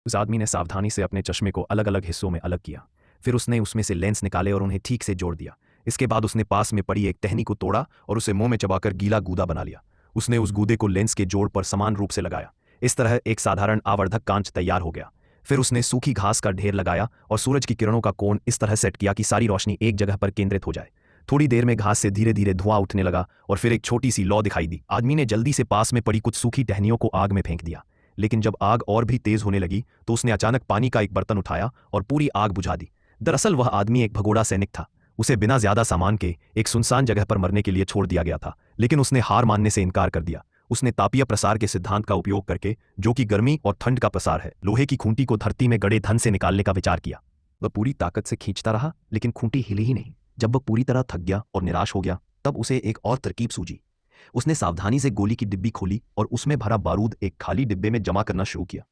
उस आदमी ने सावधानी से अपने चश्मे को अलग अलग हिस्सों में अलग किया। फिर उसने उसमें से लेंस निकाले और उन्हें ठीक से जोड़ दिया। इसके बाद उसने पास में पड़ी एक टहनी को तोड़ा और उसे मुंह में चबाकर गीला गूदा बना लिया। उसने उस गूदे को लेंस के जोड़ पर समान रूप से लगाया। इस तरह एक साधारण आवर्धक कांच तैयार हो गया। फिर उसने सूखी घास का ढेर लगाया और सूरज की किरणों का कोण इस तरह सेट किया कि सारी रोशनी एक जगह पर केंद्रित हो जाए। थोड़ी देर में घास से धीरे धीरे धुआं उठने लगा और फिर एक छोटी सी लौ दिखाई दी। आदमी ने जल्दी से पास में पड़ी कुछ सूखी टहनियों को आग में फेंक दिया। लेकिन जब आग और भी तेज होने लगी तो उसने अचानक पानी का एक बर्तन उठाया और पूरी आग बुझा दी। दरअसल वह आदमी एक भगोड़ा सैनिक था। उसे बिना ज्यादा सामान के एक सुनसान जगह पर मरने के लिए छोड़ दिया गया था, लेकिन उसने हार मानने से इनकार कर दिया। उसने तापीय प्रसार के सिद्धांत का उपयोग करके, जो कि गर्मी और ठंड का प्रसार है, लोहे की खूंटी को धरती में गड़े धन से निकालने का विचार किया। वह पूरी ताकत से खींचता रहा, लेकिन खूंटी हिली ही नहीं। जब वह पूरी तरह थक गया और निराश हो गया, तब उसे एक और तरकीब सूझी। उसने सावधानी से गोली की डिब्बी खोली और उसमें भरा बारूद एक खाली डिब्बे में जमा करना शुरू किया।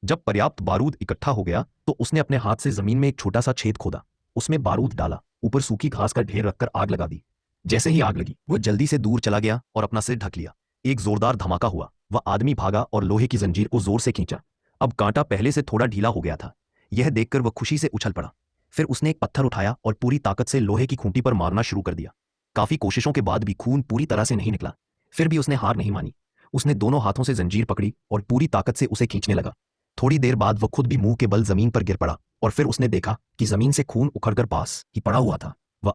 जब पर्याप्त बारूद इकट्ठा हो गया तो उसने अपने हाथ से जमीन में एक छोटा सा छेद खोदा, उसमें बारूद डाला, ऊपर सूखी घास का ढेर रखकर आग लगा दी। जैसे ही आग लगी, वह जल्दी से दूर चला गया और अपना सिर ढक लिया। एक जोरदार धमाका हुआ। वह आदमी भागा और लोहे की जंजीर को जोर से खींचा। अब कांटा पहले से थोड़ा ढीला हो गया था। यह देखकर वह खुशी से उछल पड़ा। फिर उसने एक पत्थर उठाया और पूरी ताकत से लोहे की खूंटी पर मारना शुरू कर दिया। काफी कोशिशों के बाद भी खून पूरी तरह से नहीं निकला। फिर भी उसने हार नहीं मानी। उसने दोनों हाथों से जंजीर पकड़ी और पूरी ताकत से उसे खींचने लगा। थोड़ी देर बाद वह खुद भी मुंह के बल जमीन पर गिर पड़ा और फिर उसने देखा कि जमीन से खून उखड़कर पास ही पड़ा हुआ था।